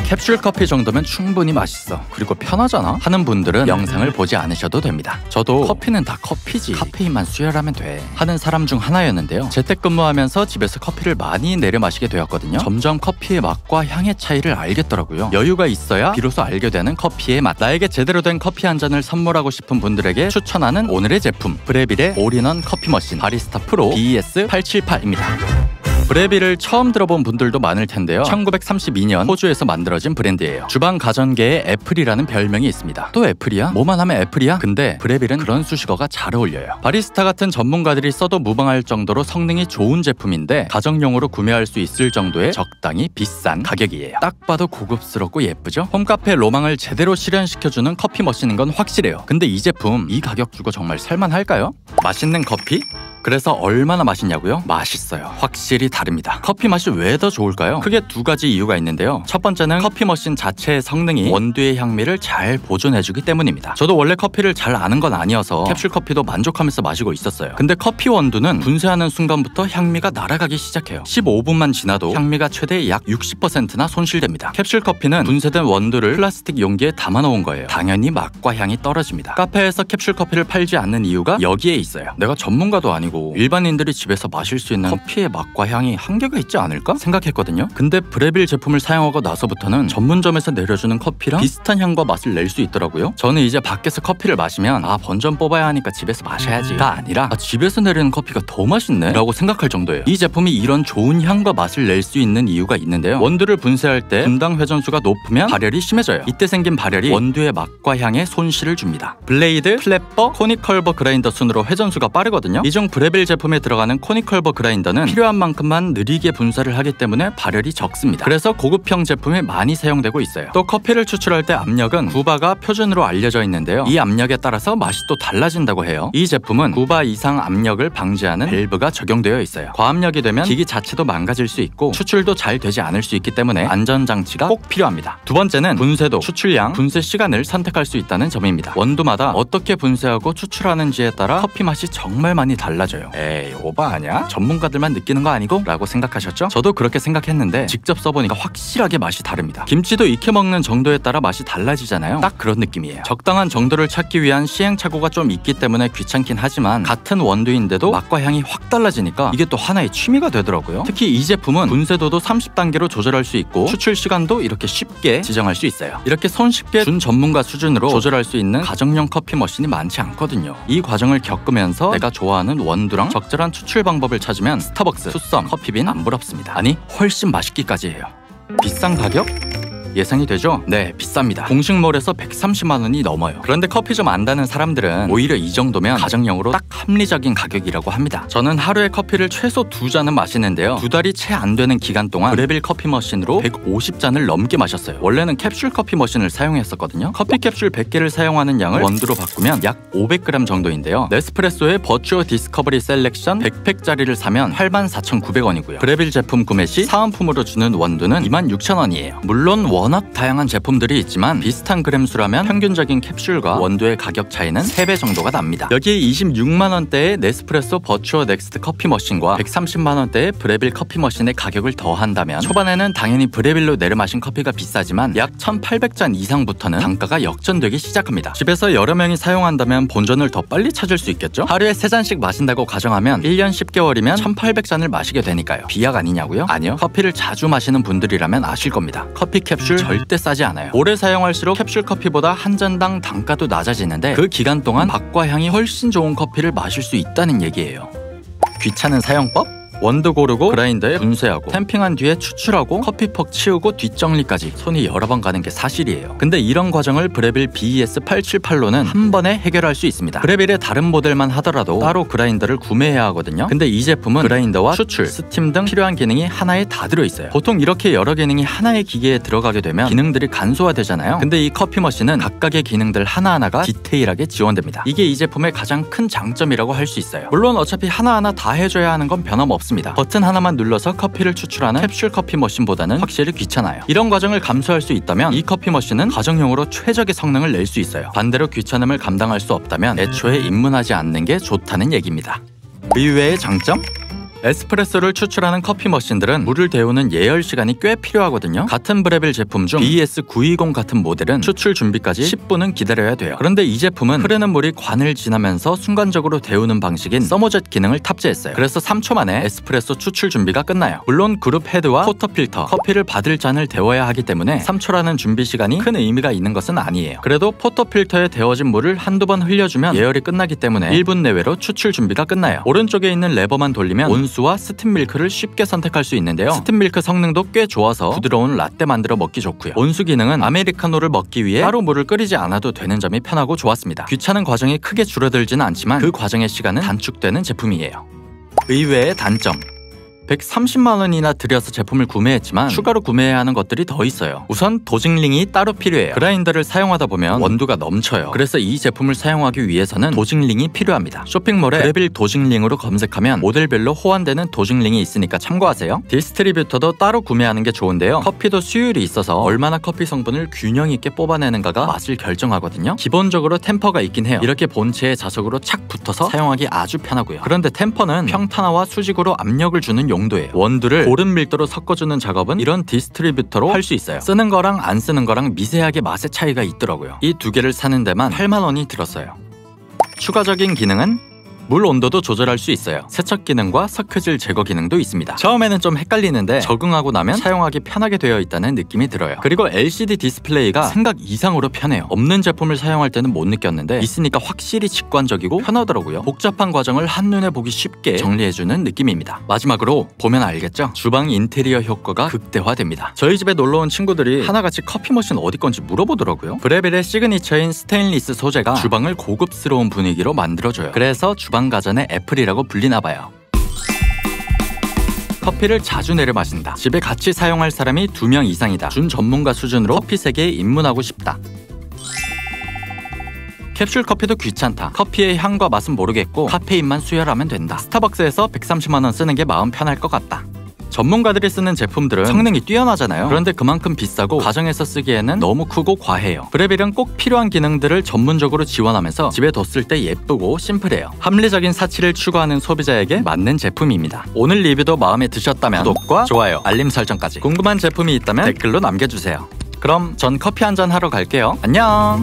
캡슐 커피 정도면 충분히 맛있어, 그리고 편하잖아 하는 분들은 영상을 보지 않으셔도 됩니다. 저도 커피는 다 커피지, 카페인만 수혈하면 돼 하는 사람 중 하나였는데요. 재택근무하면서 집에서 커피를 많이 내려 마시게 되었거든요. 점점 커피의 맛과 향의 차이를 알겠더라고요. 여유가 있어야 비로소 알게 되는 커피의 맛. 나에게 제대로 된 커피 한 잔을 선물하고 싶은 분들에게 추천하는 오늘의 제품, 브레빌의 올인원 커피 머신 바리스타 프로 BES878입니다. 브레빌을 처음 들어본 분들도 많을 텐데요. 1932년 호주에서 만들어진 브랜드예요. 주방 가전계에 애플이라는 별명이 있습니다. 또 애플이야? 뭐만 하면 애플이야? 근데 브레빌은 그런 수식어가 잘 어울려요. 바리스타 같은 전문가들이 써도 무방할 정도로 성능이 좋은 제품인데 가정용으로 구매할 수 있을 정도의 적당히 비싼 가격이에요. 딱 봐도 고급스럽고 예쁘죠? 홈카페 로망을 제대로 실현시켜주는 커피 머신인 건 확실해요. 근데 이 제품 이 가격 주고 정말 살만할까요? 맛있는 커피? 그래서 얼마나 맛있냐고요? 맛있어요. 확실히 다릅니다. 커피 맛이 왜 더 좋을까요? 크게 두 가지 이유가 있는데요. 첫 번째는 커피 머신 자체의 성능이 원두의 향미를 잘 보존해주기 때문입니다. 저도 원래 커피를 잘 아는 건 아니어서 캡슐 커피도 만족하면서 마시고 있었어요. 근데 커피 원두는 분쇄하는 순간부터 향미가 날아가기 시작해요. 15분만 지나도 향미가 최대 약 60%나 손실됩니다. 캡슐 커피는 분쇄된 원두를 플라스틱 용기에 담아놓은 거예요. 당연히 맛과 향이 떨어집니다. 카페에서 캡슐 커피를 팔지 않는 이유가 여기에 있어요. 내가 전문가도 아니고 일반인들이 집에서 마실 수 있는 커피의 맛과 향이 한계가 있지 않을까 생각했거든요. 근데 브레빌 제품을 사용하고 나서부터는 전문점에서 내려주는 커피랑 비슷한 향과 맛을 낼 수 있더라고요. 저는 이제 밖에서 커피를 마시면 본전 뽑아야 하니까 집에서 마셔야지가 아니라 집에서 내리는 커피가 더 맛있네 라고 생각할 정도예요. 이 제품이 이런 좋은 향과 맛을 낼 수 있는 이유가 있는데요. 원두를 분쇄할 때 분당 회전수가 높으면 발열이 심해져요. 이때 생긴 발열이 원두의 맛과 향에 손실을 줍니다. 블레이드, 플랫버, 코니컬버 그라인더 순으로 회전수가 빠르거든요. 이중 브레빌 제품에 들어가는 코니컬버 그라인더는 필요한 만큼만 느리게 분쇄를 하기 때문에 발열이 적습니다. 그래서 고급형 제품이 많이 사용되고 있어요. 또 커피를 추출할 때 압력은 9바가 표준으로 알려져 있는데요. 이 압력에 따라서 맛이 또 달라진다고 해요. 이 제품은 9바 이상 압력을 방지하는 밸브가 적용되어 있어요. 과압력이 되면 기기 자체도 망가질 수 있고 추출도 잘 되지 않을 수 있기 때문에 안전장치가 꼭 필요합니다. 두 번째는 분쇄도, 추출량, 분쇄 시간을 선택할 수 있다는 점입니다. 원두마다 어떻게 분쇄하고 추출하는지에 따라 커피 맛이 정말 많이 달라져요. 에이 오바 아냐? 전문가들만 느끼는 거 아니고? 라고 생각하셨죠? 저도 그렇게 생각했는데 직접 써보니까 확실하게 맛이 다릅니다. 김치도 익혀 먹는 정도에 따라 맛이 달라지잖아요. 딱 그런 느낌이에요. 적당한 정도를 찾기 위한 시행착오가 좀 있기 때문에 귀찮긴 하지만 같은 원두인데도 맛과 향이 확 달라지니까 이게 또 하나의 취미가 되더라고요. 특히 이 제품은 분쇄도도 30단계로 조절할 수 있고 추출 시간도 이렇게 쉽게 지정할 수 있어요. 이렇게 손쉽게 준 전문가 수준으로 조절할 수 있는 가정용 커피 머신이 많지 않거든요. 이 과정을 겪으면서 내가 좋아하는 원두랑 적절한 추출 방법을 찾으면 스타벅스, 투썸, 커피빈 안 부럽습니다. 아니 훨씬 맛있기까지 해요. 비싼 가격? 예상이 되죠? 네, 비쌉니다. 공식몰에서 130만 원이 넘어요. 그런데 커피 좀 안다는 사람들은 오히려 이 정도면 가정용으로 딱 합리적인 가격이라고 합니다. 저는 하루에 커피를 최소 2잔은 마시는데요. 2달이 채 안 되는 기간 동안 브레빌 커피 머신으로 150잔을 넘게 마셨어요. 원래는 캡슐 커피 머신을 사용했었거든요. 커피 캡슐 100개를 사용하는 양을 원두로 바꾸면 약 500g 정도인데요. 네스프레소의 버추어 디스커버리 셀렉션 100팩짜리를 사면 84,900원이고요. 브레빌 제품 구매 시 사은품으로 주는 원두는 26,000원이에요. 물론 워낙 다양한 제품들이 있지만 비슷한 그램수라면 평균적인 캡슐과 원두의 가격 차이는 3배 정도가 납니다. 여기에 26만원대의 네스프레소 버추어 넥스트 커피 머신과 130만원대의 브레빌 커피 머신의 가격을 더한다면 초반에는 당연히 브레빌로 내려 마신 커피가 비싸지만 약 1800잔 이상부터는 단가가 역전되기 시작합니다. 집에서 여러 명이 사용한다면 본전을 더 빨리 찾을 수 있겠죠? 하루에 3잔씩 마신다고 가정하면 1년 10개월이면 1800잔을 마시게 되니까요. 비약 아니냐고요? 아니요. 커피를 자주 마시는 분들이라면 아실 겁니다. 커피 캡슐 절대 싸지 않아요. 오래 사용할수록 캡슐 커피보다 한 잔당 단가도 낮아지는데 그 기간 동안 맛과 향이 훨씬 좋은 커피를 마실 수 있다는 얘기예요. 귀찮은 사용법? 원두 고르고 그라인더에 분쇄하고 탬핑한 뒤에 추출하고 커피퍽 치우고 뒷정리까지 손이 여러 번 가는 게 사실이에요. 근데 이런 과정을 브레빌 BES878로는 한 번에 해결할 수 있습니다. 브레빌의 다른 모델만 하더라도 따로 그라인더를 구매해야 하거든요. 근데 이 제품은 그라인더와 추출, 스팀 등 필요한 기능이 하나에 다 들어있어요. 보통 이렇게 여러 기능이 하나의 기계에 들어가게 되면 기능들이 간소화되잖아요. 근데 이 커피 머신은 각각의 기능들 하나하나가 디테일하게 지원됩니다. 이게 이 제품의 가장 큰 장점이라고 할 수 있어요. 물론 어차피 하나하나 다 해줘야 하는 건 변함없습니다. 버튼 하나만 눌러서 커피를 추출하는 캡슐 커피 머신보다는 확실히 귀찮아요. 이런 과정을 감수할 수 있다면 이 커피 머신은 가정용으로 최적의 성능을 낼 수 있어요. 반대로 귀찮음을 감당할 수 없다면 애초에 입문하지 않는 게 좋다는 얘기입니다. 의외의 장점? 에스프레소를 추출하는 커피 머신들은 물을 데우는 예열 시간이 꽤 필요하거든요. 같은 브레빌 제품 중 BS920 같은 모델은 추출 준비까지 10분은 기다려야 돼요. 그런데 이 제품은 흐르는 물이 관을 지나면서 순간적으로 데우는 방식인 서머젯 기능을 탑재했어요. 그래서 3초 만에 에스프레소 추출 준비가 끝나요. 물론 그룹 헤드와 포터필터, 커피를 받을 잔을 데워야 하기 때문에 3초라는 준비 시간이 큰 의미가 있는 것은 아니에요. 그래도 포터필터에 데워진 물을 한두 번 흘려주면 예열이 끝나기 때문에 1분 내외로 추출 준비가 끝나요. 오른쪽에 있는 레버만 돌리면 온수와 스팀 밀크를 쉽게 선택할 수 있는데요. 스팀 밀크 성능도 꽤 좋아서 부드러운 라떼 만들어 먹기 좋고요. 온수 기능은 아메리카노를 먹기 위해 따로 물을 끓이지 않아도 되는 점이 편하고 좋았습니다. 귀찮은 과정이 크게 줄어들지는 않지만 그 과정의 시간은 단축되는 제품이에요. 의외의 단점. 130만 원이나 들여서 제품을 구매했지만 추가로 구매해야 하는 것들이 더 있어요. 우선 도직링이 따로 필요해요. 그라인더를 사용하다 보면 원두가 넘쳐요. 그래서 이 제품을 사용하기 위해서는 도직링이 필요합니다. 쇼핑몰에 브레빌 도직링으로 검색하면 모델별로 호환되는 도직링이 있으니까 참고하세요. 디스트리뷰터도 따로 구매하는 게 좋은데요. 커피도 수율이 있어서 얼마나 커피 성분을 균형 있게 뽑아내는가가 맛을 결정하거든요. 기본적으로 템퍼가 있긴 해요. 이렇게 본체에 자석으로 착 붙어서 사용하기 아주 편하고요. 그런데 템퍼는 평탄화와 수직으로 압력을 주는 용도예요. 원두를 고른 밀도로 섞어주는 작업은 이런 디스트리뷰터로 할 수 있어요. 쓰는 거랑 안 쓰는 거랑 미세하게 맛의 차이가 있더라고요. 이 두 개를 사는 데만 8만 원이 들었어요. 추가적인 기능은 물 온도도 조절할 수 있어요. 세척 기능과 석회질 제거 기능도 있습니다. 처음에는 좀 헷갈리는데 적응하고 나면 사용하기 편하게 되어 있다는 느낌이 들어요. 그리고 LCD 디스플레이가 생각 이상으로 편해요. 없는 제품을 사용할 때는 못 느꼈는데 있으니까 확실히 직관적이고 편하더라고요. 복잡한 과정을 한눈에 보기 쉽게 정리해주는 느낌입니다. 마지막으로 보면 알겠죠? 주방 인테리어 효과가 극대화됩니다. 저희 집에 놀러온 친구들이 하나같이 커피 머신 어디 건지 물어보더라고요. 브레빌의 시그니처인 스테인리스 소재가 주방을 고급스러운 분위기로 만들어줘요. 그래서 주방 가전의 애플이라고 불리나봐요. 커피를 자주 내려 마신다. 집에 같이 사용할 사람이 2명 이상이다. 준 전문가 수준으로 커피 세계에 입문하고 싶다. 캡슐 커피도 귀찮다. 커피의 향과 맛은 모르겠고 카페인만 수혈하면 된다. 스타벅스에서 130만 원 쓰는 게 마음 편할 것 같다. 전문가들이 쓰는 제품들은 성능이 뛰어나잖아요. 그런데 그만큼 비싸고 가정에서 쓰기에는 너무 크고 과해요. 브레빌은 꼭 필요한 기능들을 전문적으로 지원하면서 집에 뒀을 때 예쁘고 심플해요. 합리적인 사치를 추구하는 소비자에게 맞는 제품입니다. 오늘 리뷰도 마음에 드셨다면 구독과 좋아요, 알림 설정까지. 궁금한 제품이 있다면 댓글로 남겨주세요. 그럼 전 커피 한잔 하러 갈게요. 안녕.